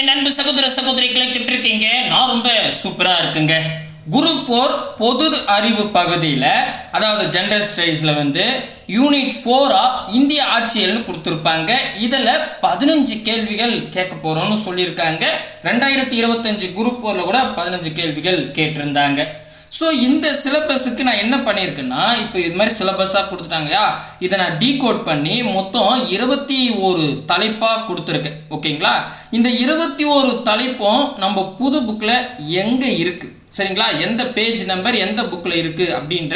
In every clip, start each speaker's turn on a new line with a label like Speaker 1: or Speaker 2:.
Speaker 1: என் அன்பு சகோதர சகோதரிகளை கேட்டிருக்கீங்க. நான் ரொம்ப சூப்பராக இருக்குங்க. குரூப் 4 பொது அறிவு பகுதியில், அதாவது ஜென்ரல் ஸ்டடீஸில் யூனிட் 4 இந்திய ஆட்சியல்னு கொடுத்துருப்பாங்க. இதில் 15 கேள்விகள் கேட்க போகிறோம்னு சொல்லியிருக்காங்க. 2025 குரூப் 4 கூட 15 கேள்விகள் கேட்டிருந்தாங்க. ஸோ இந்த சிலபஸுக்கு நான் என்ன பண்ணியிருக்கேன்னா, இப்போ இது மாதிரி சிலபஸாக கொடுத்துட்டாங்கயா, இதை நான் டீகோட் பண்ணி மொத்தம் 21 தலைப்பாக கொடுத்துருக்கேன். ஓகேங்களா? இந்த 21 தலைப்பும் நம்ம புது புக்கில் எங்கே இருக்குது, சரிங்களா, எந்த பேஜ் நம்பர் எந்த புக்கில் இருக்குது அப்படின்ற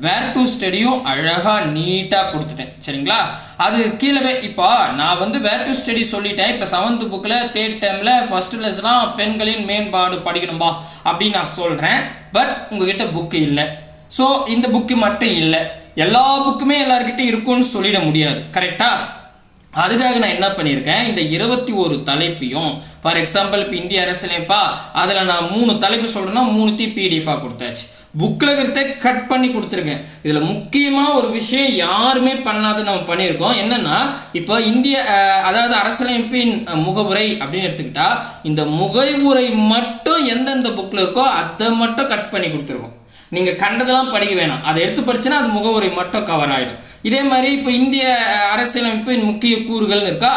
Speaker 1: வேர் டு ஸ்டடியும் அழகாக நீட்டாக கொடுத்துட்டேன். சரிங்களா? அது கீழே இப்போ நான் வேர் டு ஸ்டடி சொல்லிட்டேன். இப்போ 7th புக்கில் 3rd டேர்மில் ஃபர்ஸ்ட் லெசனாக பெண்களின் மேம்பாடு படிக்கணும்பா அப்படின்னு நான் சொல்கிறேன். பட் உங்ககிட்ட புக்கு இல்லை. ஸோ இந்த புக்கு மட்டும் இல்லை, எல்லா புக்குமே எல்லாருக்கிட்டையும் இருக்குன்னு சொல்லிட முடியாது. கரெக்டாக? அதுக்காக நான் என்ன பண்ணியிருக்கேன், இந்த 21 தலைப்பையும், ஃபார் எக்ஸாம்பிள் இப்போ இந்திய அரசியலமைப்பா, அதில் நான் 3 தலைப்பு சொல்கிறேன்னா 3 பிடிஎஃபாக கொடுத்தாச்சு. புக்கில் இருக்கிறத கட் பண்ணி கொடுத்துருக்கேன். இதில் முக்கியமாக ஒரு விஷயம் யாருமே பண்ணாத நம்ம பண்ணியிருக்கோம். என்னென்னா, இப்போ அதாவது அரசியலமைப்பின் முகவுரை அப்படின்னு எடுத்துக்கிட்டா, இந்த முகவுரை மட்டும் எந்தெந்த புக்கில் இருக்கோ அதை மட்டும் கட் பண்ணி கொடுத்துருக்கோம். நீங்கள் கண்டதெல்லாம் படிக்க வேணாம், அதை எடுத்து படிச்சுன்னா அது முகவுரை மட்டும் கவர் ஆகிடும். இதே மாதிரி இப்போ இந்திய அரசியலமைப்பின் முக்கிய கூறுகள்னு இருக்கா,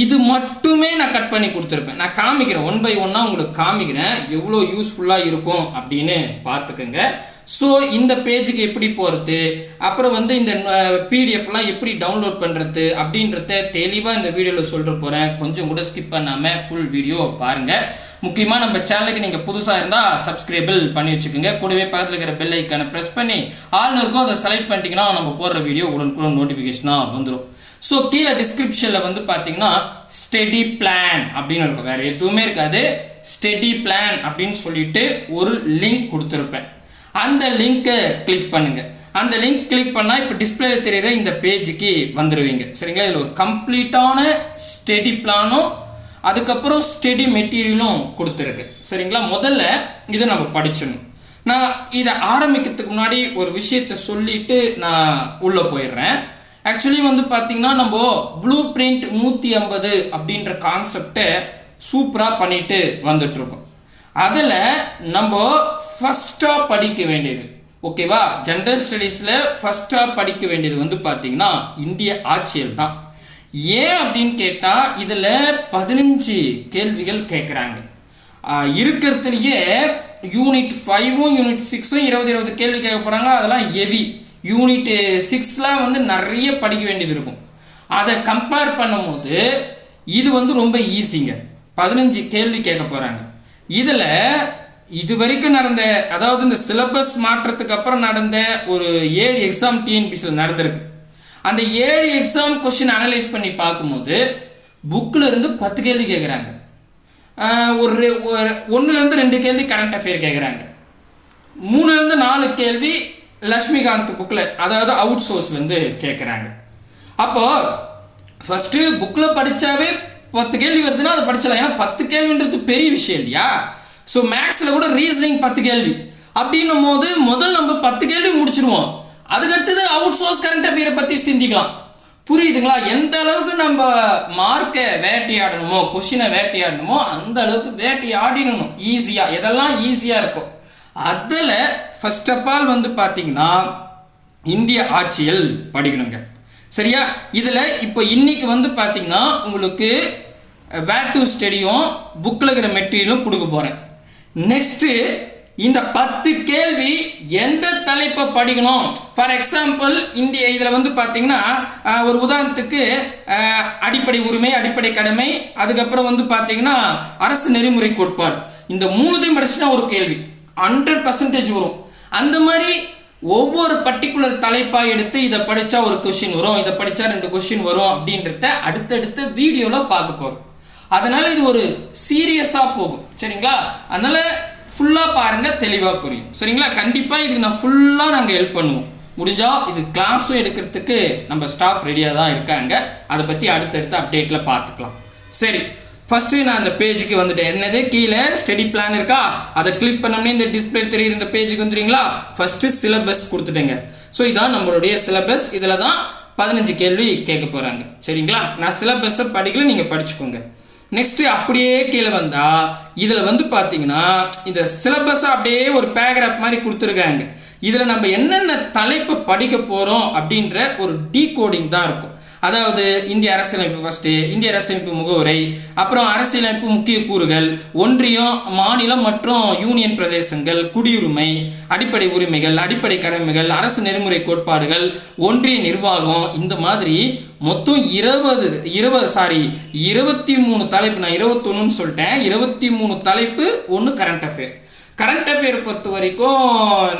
Speaker 1: இது மட்டுமே நான் கட் பண்ணி கொடுத்துருப்பேன். நான் காமிக்கிறேன், 1 by 1 உங்களுக்கு காமிக்கிறேன், எவ்வளோ யூஸ்ஃபுல்லாக இருக்கும் அப்படின்னு பார்த்துக்கோங்க. ஸோ இந்த பேஜுக்கு எப்படி போகிறது, அப்புறம் இந்த பிடிஎஃப்லாம் எப்படி டவுன்லோட் பண்ணுறது அப்படின்றத தெளிவாக இந்த வீடியோவில் சொல்லிட்டு போகிறேன். கொஞ்சம் கூட ஸ்கிப் பண்ணாமல் ஃபுல் வீடியோ பாருங்கள். முக்கியமாக நம்ம சேனலுக்கு நீங்கள் புதுசாக இருந்தால் சப்ஸ்கிரைபிள் பண்ணி வச்சுக்கோங்க. கூடவே பக்கத்தில் இருக்கிற பெல் ஐக்கானை ப்ரெஸ் பண்ணி ஆல்னு இருக்கும், அதை செலக்ட் பண்ணிட்டீங்கன்னா நம்ம போடுற வீடியோ உடனுக்குடன் நோட்டிஃபிகேஷனாக வந்துடும். ஸோ கீழே டிஸ்கிரிப்ஷனில் பார்த்தீங்கன்னா ஸ்டடி பிளான் அப்படின்னு இருக்கும், வேறு எதுவுமே இருக்காது. ஸ்டடி பிளான் அப்படின்னு சொல்லிட்டு ஒரு லிங்க் கொடுத்துருப்பேன். அந்த லிங்க்கை கிளிக் பண்ணுங்க. அந்த லிங்க் கிளிக் பண்ணால் இப்போ டிஸ்பிளேல தெரியுற இந்த பேஜுக்கு வந்துடுவீங்க. சரிங்களா? இதில் ஒரு கம்ப்ளீட்டான ஸ்டடி பிளானும் அதுக்கப்புறம் ஸ்டடி மெட்டீரியலும் கொடுத்துருக்கு. சரிங்களா? முதல்ல இதை நம்ம படிச்சிடணும். நான் இதை ஆரம்பிக்கிறதுக்கு முன்னாடி ஒரு விஷயத்தை சொல்லிட்டு நான் உள்ளே போயிடுறேன். ஆக்சுவலி பார்த்தீங்கன்னா, நம்ம ப்ளூ பிரிண்ட் 150 அப்படின்ற கான்செப்டை சூப்பராக பண்ணிட்டு வந்துட்டுருக்கோம். அதில் நம்ம ஃபஸ்ட்டாக படிக்க வேண்டியது, ஓகேவா, ஜென்ரல் ஸ்டடீஸில் ஃபஸ்ட்டாக படிக்க வேண்டியது பார்த்தீங்கன்னா இந்திய ஆட்சியல் தான். ஏன் அப்படின்னு கேட்டால், இதில் 15 கேள்விகள் கேட்குறாங்க. இருக்கிறதுலையே யூனிட் 5 யூனிட் 6 20 கேள்வி கேட்க போகிறாங்க. அதெல்லாம் ஹெவி. யூனிட் 6 நிறைய படிக்க வேண்டியது இருக்கும். அதை கம்பேர் பண்ணும்போது இது ரொம்ப ஈஸிங்க. 15 கேள்வி கேட்க போகிறாங்க. இதில் இது வரைக்கும் நடந்த, அதாவது இந்த சிலபஸ் மாற்றத்துக்கு அப்புறம் நடந்த ஒரு 7 எக்ஸாம் டிஎன்பிசியில் நடந்திருக்கு. அந்த 7 எக்ஸாம் கொஸ்டின் அனலைஸ் பண்ணி பார்க்கும்போது புக்கில் இருந்து 10 கேள்வி கேட்குறாங்க. ஒரு 1-2 கேள்வி கரண்ட் அஃபேர் கேட்குறாங்க. 3-4 கேள்வி லக்ஷ்மிகாந்த் புக்கில், அதாவது அவுட் சோர்ஸ் கேட்குறாங்க. அப்போது ஃபஸ்ட்டு புக்கில் படித்தாவே 10 கேள்வி வருதுன்னா அதை படிச்சலாம். ஏன்னா 10 கேள்வின்றது பெரிய விஷயம் இல்லையா? ஸோ மேக்ஸில் கூட ரீசனிங் 10 கேள்வி அப்படின்னும் போது முதல் நம்ம 10 கேள்வி முடிச்சிடுவோம். அதுக்கடுத்தது அவுட் சோர்ஸ் கரண்ட் அஃபேரை பற்றி சிந்திக்கலாம். புரியுதுங்களா? எந்த அளவுக்கு நம்ம மார்க்கை வேட்டையாடணுமோ, கொஷினை வேட்டையாடணுமோ, அந்த அளவுக்கு வேட்டையாடிடணும் ஈஸியாக. எதெல்லாம் ஈஸியாக இருக்கும் அதில் ஃபர்ஸ்ட் ஆஃப் ஆல் பார்த்தீங்கன்னா இந்திய ஆட்சியல் படிக்கணுங்க. சரியா? இதில் இப்போ இன்னைக்கு பார்த்தீங்கன்னா உங்களுக்கு வேர் டு ஸ்டடியும் புக்கில் இருக்கிற மெட்டீரியலும் கொடுக்க போகிறேன். நெக்ஸ்ட்டு இந்த 10 கேள்வி எந்த தலைப்பை படிக்கணும். ஃபார் எக்ஸாம்பிள் இந்திய இதில் பார்த்தீங்கன்னா, ஒரு உதாரணத்துக்கு அடிப்படை உரிமை, அடிப்படை கடமை, அதுக்கப்புறம் பார்த்தீங்கன்னா அரசு நெறிமுறை கோட்பாடு, இந்த 3 படிச்சுன்னா ஒரு கேள்வி 100% வரும். அந்த மாதிரி ஒவ்வொரு பர்டிகுலர் தலைப்பாக எடுத்து இதை படித்தா ஒரு கொஷின் வரும், இதை படித்தா 2 கொஷின் வரும் அப்படின்றத அடுத்தடுத்த வீடியோவில் பார்க்க போகிறோம். அதனால் இது ஒரு சீரியஸாக போகும். சரிங்களா? அதனால் ஃபுல்லாக பாருங்கள், தெளிவாக புரியும். சரிங்களா? கண்டிப்பாக இதுக்கு நான் ஃபுல்லாக நாங்கள் ஹெல்ப் பண்ணுவோம். முடிஞ்சால் இது கிளாஸும் எடுக்கிறதுக்கு நம்ம ஸ்டாஃப் ரெடியாக தான் இருக்காங்க. அதை பற்றி அடுத்தடுத்த அப்டேட்டில் பார்த்துக்கலாம். சரி, ஃபஸ்ட்டு நான் அந்த பேஜுக்கு வந்துட்டேன். என்னது, கீழே ஸ்டடி பிளான் இருக்கா, அதை கிளிக் பண்ணோம்னே இந்த டிஸ்பிளே தெரியுற இந்த பேஜுக்கு வந்துடுறீங்களா? First syllabus கொடுத்துட்டேங்க. ஸோ இதான் நம்மளுடைய சிலபஸ். இதில் தான் 15 கேள்வி கேட்க போகிறாங்க. சரிங்களா? நான் சிலபஸை படிக்கல, நீங்கள் படிச்சுக்கோங்க. நெக்ஸ்ட் அப்படியே கீழே வந்தா இதுல வந்து பாத்தீங்கன்னா இந்த சிலபஸ் அப்படியே ஒரு பேராகிராஃப் மாதிரி கொடுத்துருக்காங்க. இதுல நம்ம என்னென்ன தலைப்பு படிக்க போறோம் அப்படின்ற ஒரு டீகோடிங் தான் இருக்கும். அதாவது இந்திய அரசியலமைப்பு ஃபர்ஸ்ட், இந்திய அரசியலமைப்பு முகவுரை, அப்புறம் அரசியலமைப்பு முக்கிய கூறுகள், ஒன்றியம், மாநிலம் மற்றும் யூனியன் பிரதேசங்கள், குடியுரிமை, அடிப்படை உரிமைகள், அடிப்படை கடமைகள், அரசு நெறிமுறை கோட்பாடுகள், ஒன்றிய நிர்வாகம், இந்த மாதிரி மொத்தம் 23 தலைப்பு. நான் 21 சொல்லிட்டேன். 23 தலைப்பு. ஒன்று கரண்ட் அஃபேர். கரண்ட் அஃபேர் பொறுத்த வரைக்கும்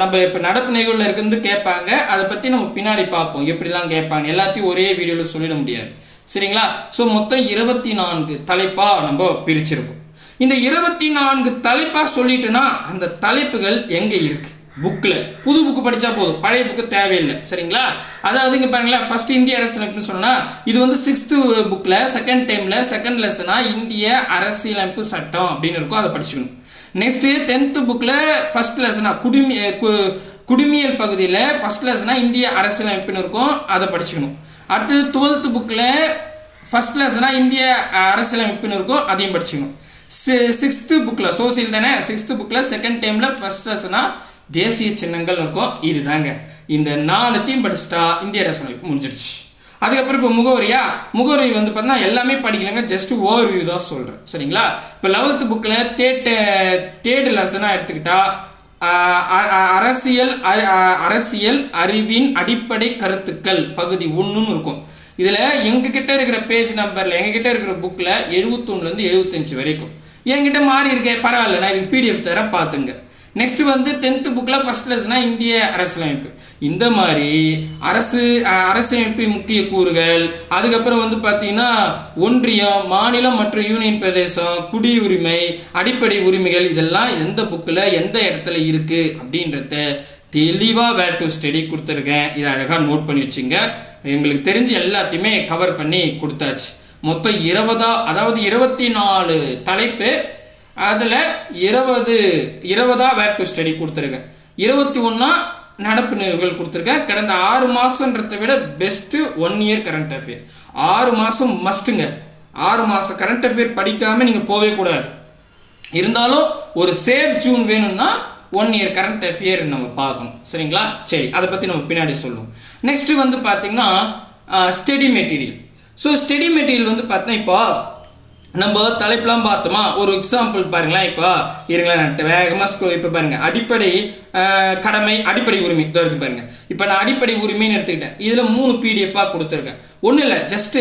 Speaker 1: நம்ம இப்போ நடப்பு நிகழ்வில் இருந்து கேட்பாங்க. அதை பற்றி நம்ம பின்னாடி பார்ப்போம் எப்படிலாம் கேட்பாங்க. எல்லாத்தையும் ஒரே வீடியோவில் சொல்லிட முடியாது, சரிங்களா? ஸோ மொத்தம் 24 தலைப்பாக நம்ம பிரிச்சிருக்கோம். இந்த 24 தலைப்பாக சொல்லிட்டுனா அந்த தலைப்புகள் எங்கே இருக்கு? புக்கில். புது புக்கு படித்தா போதும், பழைய புக்கு தேவையில்லை, சரிங்களா? அதாவது இங்கே பாருங்களேன், ஃபர்ஸ்ட் இந்திய அரசியலமைப்புன்னு சொன்னால் இது வந்து 6th புக்கில் செகண்ட் டைமில் செகண்ட் லெசனாக இந்திய அரசியலமைப்பு சட்டம் அப்படின்னு இருக்கும், அதை படிச்சுக்கணும். நெக்ஸ்ட் 10th புக்கில் ஃபர்ஸ்ட் லெசனா குடிமியல் பகுதியில் ஃபர்ஸ்ட் லெசனா இந்திய அரசியலமைப்புன்னு இருக்கும், அதை படிச்சுக்கணும். அடுத்தது 12th புக்கில் ஃபர்ஸ்ட் லெசனா இந்திய அரசியலமைப்புன்னு இருக்கும், அதையும் படிச்சுக்கணும். 6th புக்கில் சோசியல் தானே, 6th புக்கில் செகண்ட் டைமில் ஃபர்ஸ்ட் லெசனா தேசிய சின்னங்கள் இருக்கும். இதுதாங்க. இந்த 4த்தையும் படிச்சுட்டா இந்திய அரசியலமைப்பு முடிஞ்சிடுச்சு. அதுக்கப்புறம் இப்போ முகவரி வந்து பார்த்தீங்கன்னா எல்லாமே படிக்கலங்க, ஜஸ்ட் ஓவர்வியூ தான் சொல்கிறேன், சரிங்களா? இப்போ 11th புக்கில் தேர்ட் லெசனாக எடுத்துக்கிட்டா அரசியல் அறிவின் அடிப்படை கருத்துக்கள் பகுதி 1ன்னு இருக்கும். இதில் எங்ககிட்ட இருக்கிற பேஜ் நம்பரில் எங்ககிட்ட இருக்கிற புக்கில் 71லேருந்து 75 வரைக்கும். என்கிட்ட மாறி இருக்கேன், பரவாயில்ல, நான் இதுக்கு பிடிஎஃப் தரேன், பார்த்துங்க. நெக்ஸ்ட் வந்து 10th புக்கில் ஃபர்ஸ்ட் லெசனா இந்திய அரசியலமைப்பு. இந்த மாதிரி அரசியலமைப்பு முக்கிய கூறுகள், அதுக்கப்புறம் வந்து பார்த்தீங்கன்னா ஒன்றியம், மாநிலம் மற்றும் யூனியன் பிரதேசம், குடியுரிமை, அடிப்படை உரிமைகள், இதெல்லாம் எந்த புக்கில் எந்த இடத்துல இருக்கு அப்படின்றத தெளிவாக வேர் டு ஸ்டடி கொடுத்துருக்கேன். இதை அழகாக நோட் பண்ணி வச்சுங்க. எங்களுக்கு தெரிஞ்சு எல்லாத்தையுமே கவர் பண்ணி கொடுத்தாச்சு. மொத்தம் 24 தலைப்பு. அதில் 20 வேர் டு ஸ்டடி கொடுத்துருக்கேன். 21 நடப்பு நிகழ்வுகள் கொடுத்துருக்கேன். கடந்த 6 மாதன்றதை விட பெஸ்ட்டு 1 இயர் கரண்ட் அஃபேர். 6 மாதம் மஸ்ட்டுங்க. 6 மாதம் கரண்ட் அஃபேர் படிக்காமல் நீங்கள் போகவே கூடாது. இருந்தாலும் ஒரு சேஃப் ஜூன் வேணும்னா 1 இயர் கரண்ட் அஃபேர் நம்ம பார்க்கணும், சரிங்களா? சரி, அதை பற்றி நம்ம பின்னாடி சொல்லுவோம். நெக்ஸ்ட் வந்து பார்த்தீங்கன்னா study material. So study material வந்து பார்த்தீங்கன்னா இப்போ நம்ம தலைப்பெலாம் பார்த்தோமா, ஒரு எக்ஸாம்பிள் பாருங்களேன். இப்போ இருங்களேன், வேகமாக இப்போ பாருங்கள், அடிப்படை கடமை, அடிப்படை உரிமை இதோ இருக்கு பாருங்க. இப்போ நான் அடிப்படை உரிமைன்னு எடுத்துக்கிட்டேன். இதில் 3 பிடிஎஃபாக கொடுத்துருக்கேன். ஒன்றும் இல்லை, ஜஸ்ட்டு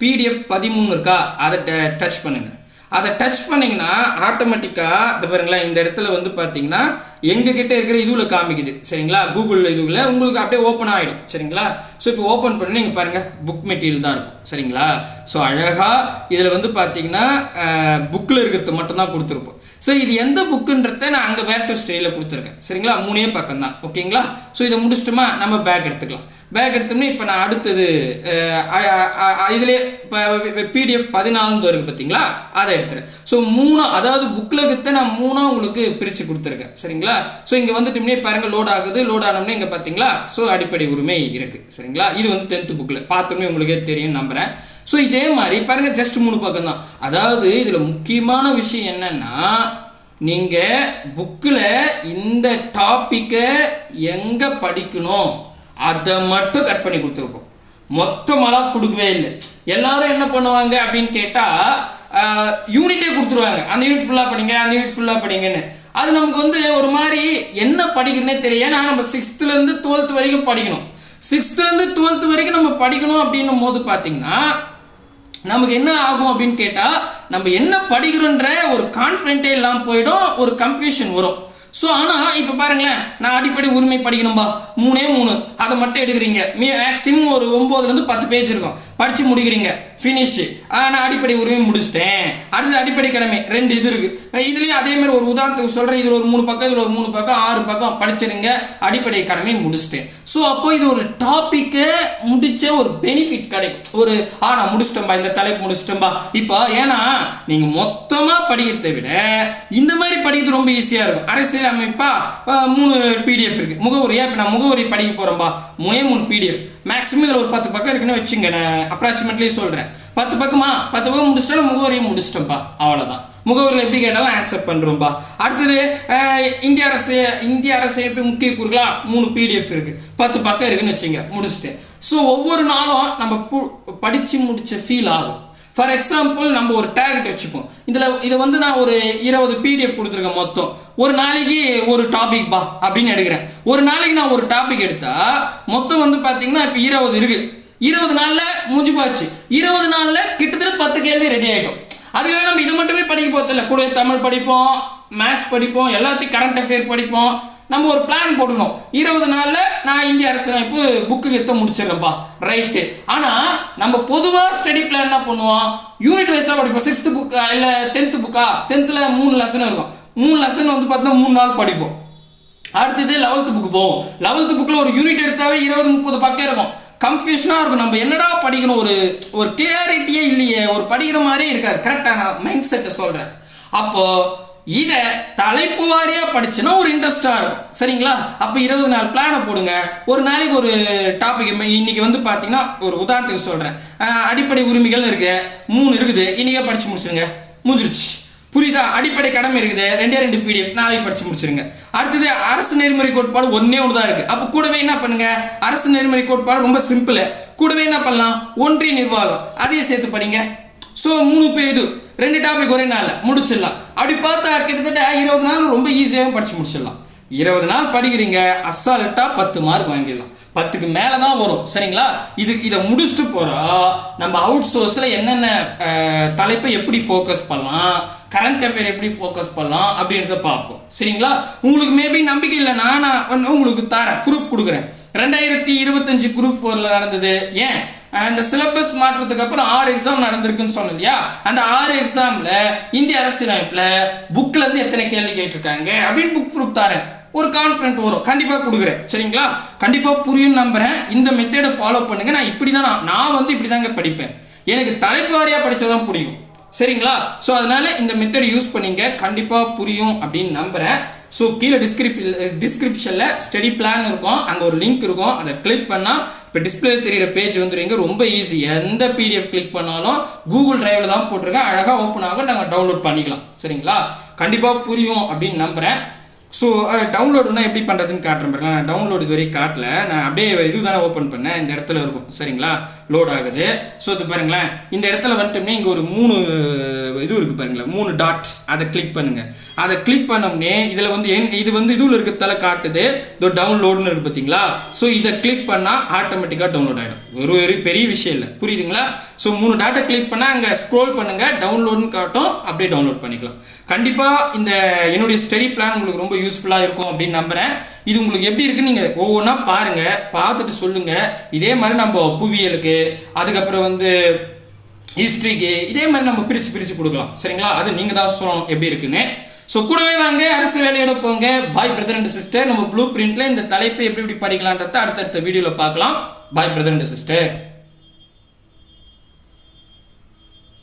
Speaker 1: பிடிஎஃப் 13 இருக்கா, அதை டச் பண்ணுங்கள். அதை டச் பண்ணிங்கன்னா ஆட்டோமேட்டிக்காக இந்த பாருங்களேன், இந்த இடத்துல வந்து பார்த்தீங்கன்னா எங்ககிட்ட இருக்கிற இதுவில் காமிக்குது, சரிங்களா? கூகுள் இதுவில் உங்களுக்கு அப்படியே ஓப்பன் ஆகிடும், சரிங்களா? ஸோ இப்போ ஓப்பன் பண்ணி நீங்கள் பாருங்கள், புக் மெட்டீரியல் தான் இருக்கும், சரிங்களா? ஸோ அழகாக இதில் வந்து பார்த்தீங்கன்னா புக்கில் இருக்கிறது மட்டும்தான் கொடுத்துருப்போம். சரி, இது எந்த புக்குன்றத நான் அங்கே வேர் டு ஸ்டடியில் கொடுத்துருக்கேன், சரிங்களா? 3 பக்கம் தான், ஓகேங்களா? ஸோ இதை முடிச்சிட்டோமா, நம்ம பேக் எடுத்துக்கலாம். பேக் எடுத்தோம்னா இப்போ நான் அடுத்தது இதிலே இப்போ பிடிஎஃப் 14 இருக்குது பார்த்தீங்களா, அதை எடுத்துறேன். ஸோ 3 அதாவது புக்கில் இருக்கிறத நான் 3 உங்களுக்கு பிரித்து கொடுத்துருக்கேன், சரிங்களா? ஸோ இங்கே வந்துட்டுமே பாருங்க, லோட் ஆகுது. லோட் ஆனோம்னா இங்கே பார்த்தீங்களா, ஸோ அடிப்படை உரிமை இருக்குது, சரிங்களா? இது வந்து 10th புக்கில் பார்த்தோம்னே உங்களுக்கே தெரியும் நம்புறேன். ஸோ இதே மாதிரி பாருங்க, ஜஸ்ட் 3 பக்கம் தான். அதாவது இதில் முக்கியமான விஷயம் என்னன்னா, நீங்கள் புக்கில் இந்த டாப்பிக்கை எங்கே படிக்கணும் அதை மட்டும் கட் பண்ணி கொடுத்துருப்போம். மொத்தமாக கொடுக்கவே இல்லை. எல்லாரும் என்ன பண்ணுவாங்க அப்படின்னு கேட்டால் யூனிட்டே கொடுத்துருவாங்க. அந்த யூனிட் ஃபுல்லாக படிங்க, அந்த யூனிட் ஃபுல்லாக படிங்கன்னு. அது நமக்கு வந்து ஒரு மாதிரி என்ன படிக்கிறதுனே தெரியும். ஏன்னா நம்ம 6th-லேருந்து 12th வரைக்கும் படிக்கணும். 6th-லேருந்து 12th வரைக்கும் நம்ம படிக்கணும் அப்படின்னும் போது பார்த்தீங்கன்னா நமக்கு என்ன ஆகும் அப்படின்னு கேட்டால், நம்ம என்ன படிக்கிறோன்ற ஒரு கான்ஃபிடென்ட்டே இல்லாமல் போயிடும், ஒரு கன்ஃபியூஷன் வரும். ஸோ ஆனால் இப்போ பாருங்களேன், நான் அடிப்படை உரிமை படிக்கணும்பா, 3 அதை மட்டும் எடுக்கிறீங்க. மேக்ஸிமம் ஒரு 9-10 பேஜ் இருக்கும், படித்து முடிக்கிறீங்க, ஃபினிஷ். நான் அடிப்படை உரிமை முடிச்சிட்டேன். அடுத்து அடிப்படை கடமை 2 இது இருக்குது. இதுலேயும் அதேமாதிரி ஒரு உதாரணத்துக்கு சொல்கிறேன். இதில் ஒரு 3 பக்கம், இதில் ஒரு 3 பக்கம், 6 பக்கம் படிச்சிருங்க, அடிப்படை கடமை முடிச்சிட்டேன். ஸோ அப்போ இது ஒரு டாப்பிக்கை முடிச்ச ஒரு பெனிஃபிட் கிடைக்கும். ஒரு நான் முடிச்சிட்டேன்பா, இந்த தலைப்பு முடிச்சிட்டேன்பா. இப்போ ஏன்னா நீங்கள் மொத்தமாக படிக்கிறதை விட இந்த மாதிரி படிக்கிறது ரொம்ப ஈஸியாக இருக்கும். அரசியல் அமைப்பா 3 பிடிஎஃப் இருக்குது. முகவரியா இப்போ நான் முகவரி படிக்க போகிறேன்பா, 3 பிடிஎஃப். மேக்ஸிமம் இதில் ஒரு 10 பக்கம் இருக்குன்னு வச்சுங்க. நான் அப்ராக்சிமேட்லி சொல்கிறேன். 10 பக்கமா 10 பக்கம் முடிச்சிட்டோம், முகவரியை முடிச்சிட்டோம்ப்பா, அவ்வளோதான். முகவரியில் எப்படி கேட்டாலும் ஆன்சர் பண்ணுறோம்ப்பா. அடுத்தது இந்திய அரசியலமைப்பு முக்கிய கூறுகளா 3 PDF இருக்குது, 10 பக்கம் இருக்குன்னு வச்சுங்க, முடிச்சுட்டேன். ஸோ ஒவ்வொரு நாளும் நம்ம படித்து முடிச்ச ஃபீல் ஆகும். ஃபார் எக்ஸாம்பிள் நம்ம ஒரு டார்கெட் வச்சுப்போம். இதை வந்து நான் ஒரு 20 PDF கொடுத்துருக்கேன் மொத்தம். ஒரு நாளைக்கு ஒரு டாபிக் பா அப்படின்னு எடுக்கிறேன். ஒரு நாளைக்கு நான் ஒரு டாபிக் எடுத்தா மொத்தம் வந்து பார்த்தீங்கன்னா இப்போ 20 இருக்கு. 20 நாளில் முடிஞ்சு போச்சு. 20 நாளில் கிட்டத்தட்ட 10 கேள்வி ரெடி ஆகிடும். அதுக்காக நம்ம இதை மட்டுமே படிக்க போகிறதில்ல, கூட தமிழ் படிப்போம், மேத்ஸ் படிப்போம், எல்லாத்தையும் கரண்ட் அஃபேர் படிப்போம். நம்ம ஒரு பிளான் போட்டுக்கணும். 20 நாளில் நான் இந்திய அரசியலமைப்பு புக்கு எடுத்து முடிச்சிடறேன்ப்பா, ரைட்டு. ஆனால் நம்ம பொதுவாக ஸ்டடி பிளான் என்ன பண்ணுவோம், யூனிட் வைஸாக படிப்போம். 6th புக்கா இல்லை 10th புக்கா, 10th 3 லெசன் இருக்கும். 3 லெசன் வந்து பார்த்தீங்கன்னா 3 நாள் படிப்போம். அடுத்தது 11th புக்கு போவோம். 11th புக்கில் ஒரு யூனிட் எடுத்தாவே 20-30 பக்கம் இருக்கும். கன்ஃபியூஷனாக இருக்கும், நம்ம என்னடா படிக்கணும், ஒரு கிளியாரிட்டியே இல்லையே, ஒரு படிக்கிற மாதிரியே இருக்காது. கரெக்டாக நான் மைண்ட் செட்டை சொல்கிறேன். அப்போது இதை தலைப்பு வாரியாக படிச்சுன்னா ஒரு இன்ட்ரெஸ்டாக இருக்கும், சரிங்களா? அப்போ 20 நாள் பிளானை போடுங்க. ஒரு நாளைக்கு ஒரு டாபிக். இன்னைக்கு வந்து பார்த்தீங்கன்னா ஒரு உதாரணத்துக்கு சொல்கிறேன், அடிப்படை உரிமைகள் இருக்கு, 3 இருக்குது, இன்னைக்கே படித்து முடிச்சுருங்க, முடிஞ்சிருச்சு. புரியுதா? அடிப்படை கடமை இருக்குது, 2 PDF, நாளைக்கு படிச்சு முடிச்சிருங்க. அடுத்தது அரசு நெறிமுறை கோட்பாடு ஒன்னே ஒன்று தான் இருக்கு. அப்போ கூடவே என்ன பண்ணுங்க, அரசு நெறிமுறை கோட்பாடு ரொம்ப சிம்பிள். கூடவே என்ன பண்ணலாம், ஒன்றிய நிர்வாகம் அதையும் சேர்த்து படிங்க. ஸோ 3 இது 2 டாபிக் ஒரே நாளில் முடிச்சிடலாம். அப்படி பார்த்தா கிட்டத்தட்ட 20 நாள் ரொம்ப ஈஸியாகவும் படிச்சு முடிச்சிடலாம். 20 நாள் படிக்கிறீங்க, அசால்ட்டா 10 மார்க் வாங்கிடலாம். 10க்கு மேலே தான் வரும், சரிங்களா? இதை முடிச்சுட்டு போகிறா நம்ம அவுட் சோர்ஸில் என்னென்ன தலைப்பை எப்படி ஃபோக்கஸ் பண்ணலாம், கரண்ட் அஃபேர் எப்படி ஃபோக்கஸ் பண்ணலாம் அப்படின்றத பார்ப்போம், சரிங்களா? உங்களுக்கு மேபி நம்பிக்கை இல்லைன்னா நான் உங்களுக்கு தரேன், ப்ரூஃப் கொடுக்குறேன். 2025 குரூப் 4ல் நடந்தது. ஏன் இந்த சிலபஸ் மாற்றத்துக்கு அப்புறம் 6 எக்ஸாம் நடந்திருக்குன்னு சொன்னது இல்லையா? அந்த 6 எக்ஸாம்ல இந்திய அரசியலமைப்புல புக்ல இருந்து எத்தனை கேள்வி கேட்டிருக்காங்க அப்படின்னு புக் ப்ரூஃப் தரேன். ஒரு கான்ஃபிடென்ட் வரும், கண்டிப்பா கொடுக்குறேன், சரிங்களா? கண்டிப்பா புரியும் நம்புறேன். இந்த மெத்தடை ஃபாலோ பண்ணுங்க. நான் இப்படிதான் நான் வந்து இப்படிதாங்க படிப்பேன். எனக்கு தலைப்பு வாரியா படிச்சதான் பிடிக்கும், சரிங்களா? ஸோ அதனால இந்த மெத்தட் யூஸ் பண்ணிங்க, கண்டிப்பாக புரியும் அப்படின்னு நம்புகிறேன். ஸோ கீழே டிஸ்கிரிப்ஷனில் ஸ்டடி பிளான் இருக்கும், அங்கே ஒரு லிங்க் இருக்கும், அதை கிளிக் பண்ணால் இப்போ டிஸ்பிளே தெரிகிற பேஜ் வந்துடுங்க. ரொம்ப ஈஸி, எந்த PDF கிளிக் பண்ணாலும் கூகுள் டிரைவில் தான் போட்டிருக்கேன், அழகாக ஓப்பன் ஆகும், நாங்கள் டவுன்லோட் பண்ணிக்கலாம், சரிங்களா? கண்டிப்பாக புரியும் அப்படின்னு நம்புகிறேன். ஸோ டவுன்லோடுனா எப்படி பண்ணுறதுன்னு காட்டுறேன் பாருங்களா. நான் டவுன்லோடு இது வரைக்கும் காட்டல, நான் அப்படியே இது தானே ஓப்பன் பண்ணேன், இந்த இடத்துல இருக்கும், சரிங்களா? லோட் ஆகுது. ஸோ இது பாருங்களேன், இந்த இடத்துல வந்துட்டோம்னே இங்கே ஒரு 3 இது இருக்குது பாருங்களேன், 3 டாட்ஸ், அதை கிளிக் பண்ணுங்கள். அதை கிளிக் பண்ணோம்னே இதில் வந்து இது வந்து இதுவில் இருக்கிறதால காட்டுது, இதோ டவுன்லோடுன்னு இருக்குது பார்த்தீங்களா? ஸோ இதை கிளிக் பண்ணால் ஆட்டோமேட்டிக்காக டவுன்லோட் ஆகிடும். ஒரு பெரிய விஷயம் இல்லை, புரியுதுங்களா? ஸோ 3 டாட்டை கிளிக் பண்ணால் அங்கே ஸ்க்ரோல் பண்ணுங்கள், டவுன்லோடுன்னு காட்டும், அப்படியே டவுன்லோட் பண்ணிக்கலாம். கண்டிப்பாக இந்த என்னுடைய ஸ்டடி பிளான் உங்களுக்கு ரொம்ப யூஸ்ஃபுல்லாக இருக்கும் அப்படின்னு நம்புகிறேன். இது உங்களுக்கு எப்படி இருக்குன்னு நீங்கள் ஒவ்வொன்றா பாருங்கள், பார்த்துட்டு சொல்லுங்கள். இதே மாதிரி நம்ம புவியியலுக்கு, அதுக்கப்புறம் வந்து ஹிஸ்ட்ரிக்கு இதே மாதிரி நம்ம பிரித்து கொடுக்கலாம், சரிங்களா? அது நீங்கள் தான் சொல்லணும் எப்படி இருக்குன்னு. ஸோ கூடவே வாங்க, அரசு வேலையோட போங்க. பாய் பிரதர் அண்ட் சிஸ்டர். நம்ம ப்ளூ பிரிண்ட்ல இந்த தலைப்பை எப்படி படிக்கலான்றத அடுத்தடுத்த வீடியோவில் பார்க்கலாம். பாய் பிரதர் அண்ட் சிஸ்டர்.